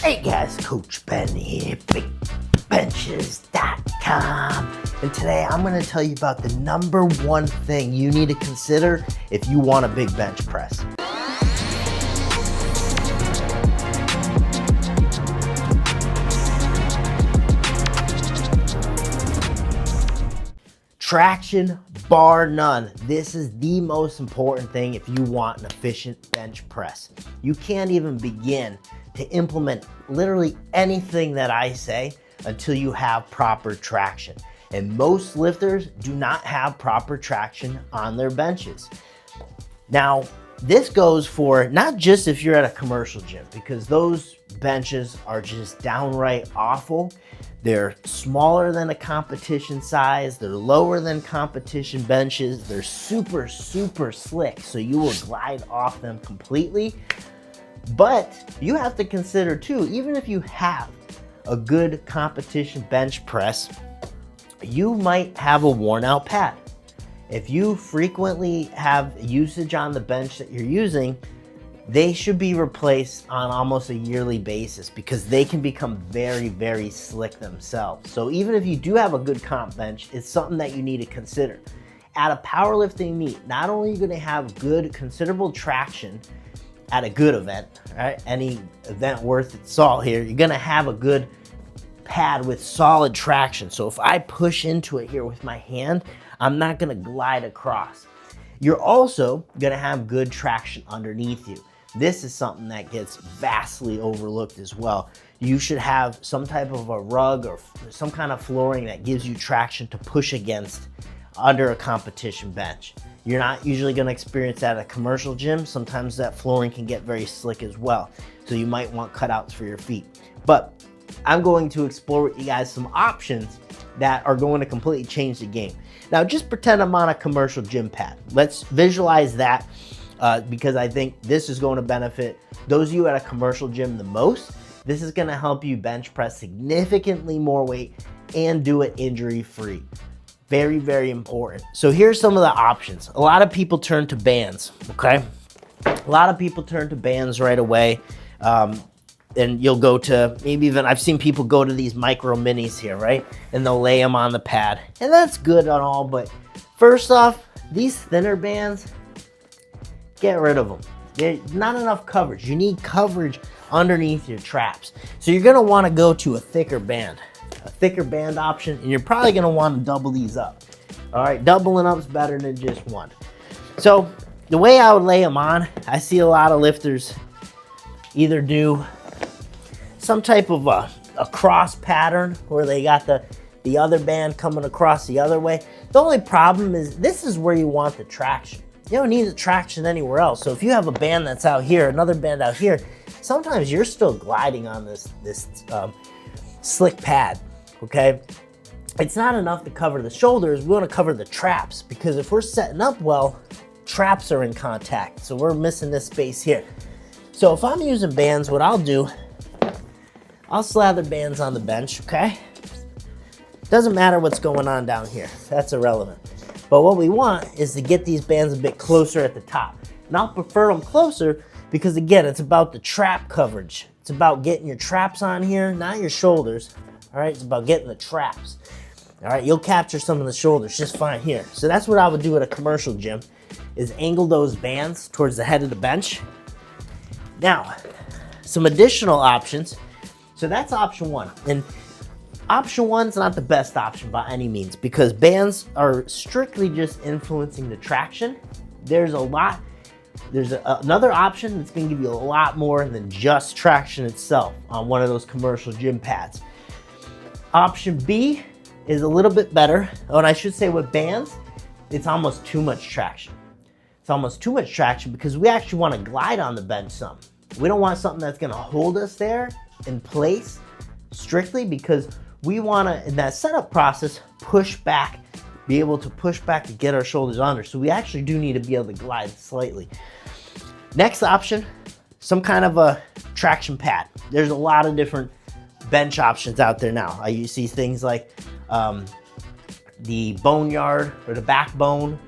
Hey guys, Coach Ben here, bigbenchas.com. And today I'm going to tell you about the number one thing you need to consider if you want a big bench press. Traction, bar none. This is the most important thing if you want an efficient bench press. You can't even begin to implement literally anything that I say until you have proper traction. And most lifters do not have proper traction on their benches. Now, this goes for not just if you're at a commercial gym, because those benches are just downright awful. They're smaller than a competition size. They're lower than competition benches. They're super, super slick, so you will glide off them completely. But you have to consider too, even if you have a good competition bench press, you might have a worn out pad. If you frequently have usage on the bench that you're using, they should be replaced on almost a yearly basis because they can become very, very slick themselves. So even if you do have a good comp bench, it's something that you need to consider. At a powerlifting meet, not only are you gonna have good, considerable traction at a good event, right? Any event worth its salt here, you're gonna have a good pad with solid traction. So if I push into it here with my hand, I'm not gonna glide across. You're also gonna have good traction underneath you. This is something that gets vastly overlooked as well. You should have some type of a rug or some kind of flooring that gives you traction to push against under a competition bench. You're not usually gonna experience that at a commercial gym. Sometimes that flooring can get very slick as well. So you might want cutouts for your feet. But I'm going to explore with you guys some options that are going to completely change the game. Now just pretend I'm on a commercial gym pad. Let's visualize that because I think this is going to benefit those of you at a commercial gym the most. This is gonna help you bench press significantly more weight and do it injury free. Very, very important. So here's some of the options. A lot of people turn to bands, okay? A lot of people turn to bands right away. And you'll go to, maybe even, I've seen people go to these micro minis here, right? And they'll lay them on the pad. And that's good and all, but first off, these thinner bands, get rid of them. There's not enough coverage. You need coverage underneath your traps. So you're gonna wanna go to a thicker band option, and you're probably gonna wanna double these up. All right, doubling up is better than just one. So the way I would lay them on, I see a lot of lifters either do some type of a cross pattern where they got the other band coming across the other way. The only problem is this is where you want the traction. You don't need the traction anywhere else. So if you have a band that's out here, another band out here, sometimes you're still gliding on this slick pad, okay? It's not enough to cover the shoulders. We want to cover the traps because if we're setting up well, traps are in contact. So we're missing this space here. So if I'm using bands, what I'll do, I'll slather bands on the bench, okay? Doesn't matter what's going on down here. That's irrelevant. But what we want is to get these bands a bit closer at the top. And I'll prefer them closer because again, it's about the trap coverage. It's about getting your traps on here, not your shoulders. All right, it's about getting the traps. All right, you'll capture some of the shoulders just fine here. So that's what I would do at a commercial gym, is angle those bands towards the head of the bench. Now, some additional options. So that's option one. And option one's not the best option by any means because bands are strictly just influencing the traction. There's another option that's gonna give you a lot more than just traction itself on one of those commercial gym pads. Option B is a little bit better. And I should say with bands, it's almost too much traction. It's almost too much traction because we actually wanna glide on the bench some. We don't want something that's gonna hold us there in place strictly because we wanna, in that setup process, push back, be able to push back to get our shoulders under. So we actually do need to be able to glide slightly. Next option, some kind of a traction pad. There's a lot of different bench options out there now. You see things like the Boneyard or the Backbone.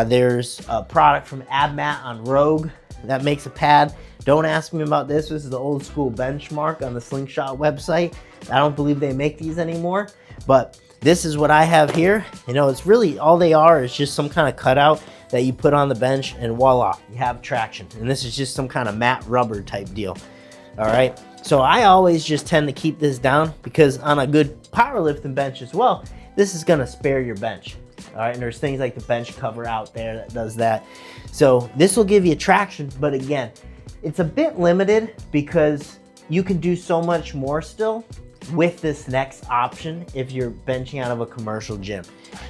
There's a product from AbMat on Rogue that makes a pad. Don't ask me about this. This is the old school benchmark on the Slingshot website. I don't believe they make these anymore, but this is what I have here. You know, it's really all they are is just some kind of cutout that you put on the bench, and voila, you have traction. And this is just some kind of matte rubber type deal. All right. So I always just tend to keep this down because on a good powerlifting bench as well, this is going to spare your bench. All right. And there's things like the bench cover out there that does that. So this will give you traction. But again, it's a bit limited because you can do so much more still with this next option if you're benching out of a commercial gym.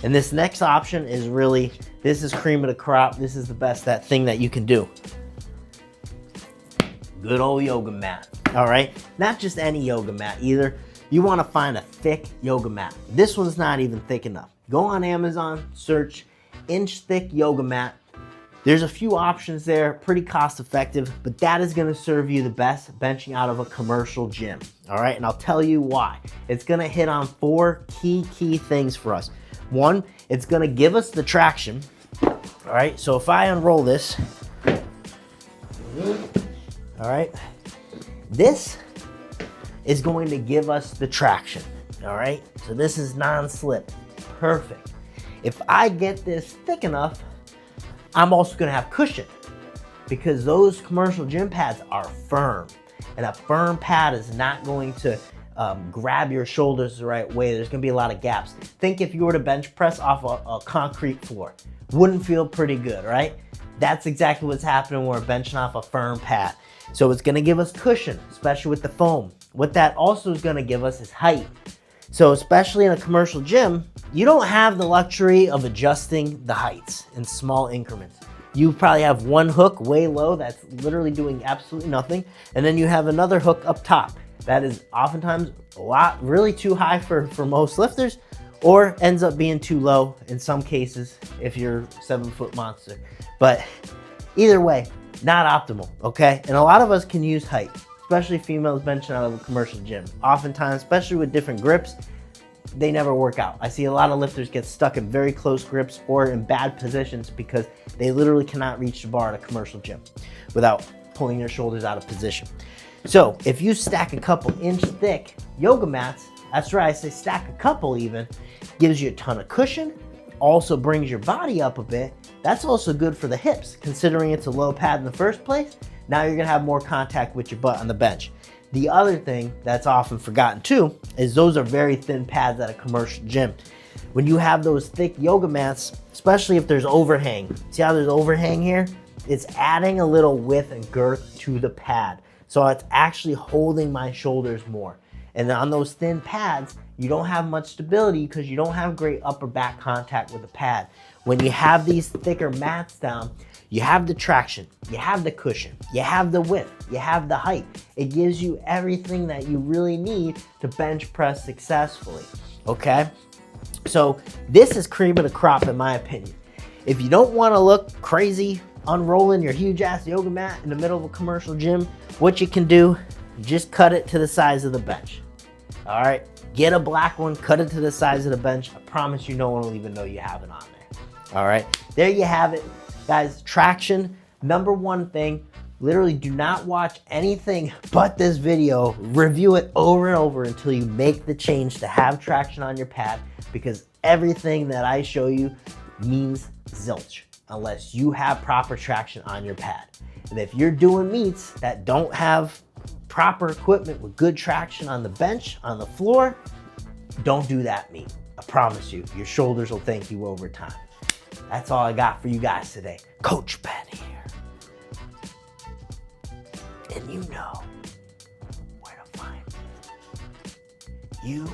And this next option is really, this is cream of the crop. This is the best thing that you can do. Good old yoga mat. All right, not just any yoga mat either. You want to find a thick yoga mat. This one's not even thick enough. Go on Amazon, search inch thick yoga mat. There's a few options there, pretty cost effective, but that is gonna serve you the best benching out of a commercial gym. All right, and I'll tell you why. It's gonna hit on 4 key things for us. 1, it's gonna give us the traction. All right, so if I unroll this, all right, this is going to give us the traction. All right, so this is non-slip, perfect. If I get this thick enough, I'm also gonna have cushion because those commercial gym pads are firm, and a firm pad is not going to grab your shoulders the right way. There's gonna be a lot of gaps. Think if you were to bench press off a concrete floor, wouldn't feel pretty good, right? That's exactly what's happening when we're benching off a firm pad. So it's gonna give us cushion, especially with the foam. What that also is gonna give us is height. So especially in a commercial gym, you don't have the luxury of adjusting the heights in small increments. You probably have one hook way low that's literally doing absolutely nothing. And then you have another hook up top that is oftentimes really too high for most lifters, or ends up being too low in some cases if you're a 7-foot monster. But either way, not optimal, okay? And a lot of us can use height, especially females benching out of a commercial gym. Oftentimes, especially with different grips, they never work out. I see a lot of lifters get stuck in very close grips or in bad positions because they literally cannot reach the bar at a commercial gym without pulling their shoulders out of position. So if you stack a couple inch thick yoga mats, that's right, I say stack a couple even, gives you a ton of cushion, also brings your body up a bit. That's also good for the hips, considering it's a low pad in the first place. Now you're gonna have more contact with your butt on the bench. The other thing that's often forgotten too is those are very thin pads at a commercial gym. When you have those thick yoga mats, especially if there's overhang, see how there's overhang here? It's adding a little width and girth to the pad. So it's actually holding my shoulders more. And on those thin pads, you don't have much stability because you don't have great upper back contact with the pad. When you have these thicker mats down, you have the traction, you have the cushion, you have the width, you have the height. It gives you everything that you really need to bench press successfully, okay? So this is cream of the crop in my opinion. If you don't wanna look crazy unrolling your huge ass yoga mat in the middle of a commercial gym, what you can do, just cut it to the size of the bench. All right, get a black one, cut it to the size of the bench. I promise you no one will even know you have it on there. All right, there you have it. Guys, traction, #1 thing. Literally do not watch anything but this video. Review it over and over until you make the change to have traction on your pad, because everything that I show you means zilch unless you have proper traction on your pad. And if you're doing meets that don't have proper equipment with good traction on the bench, on the floor, don't do that meet. I promise you, your shoulders will thank you over time. That's all I got for you guys today. Coach Ben here. And you know where to find me. You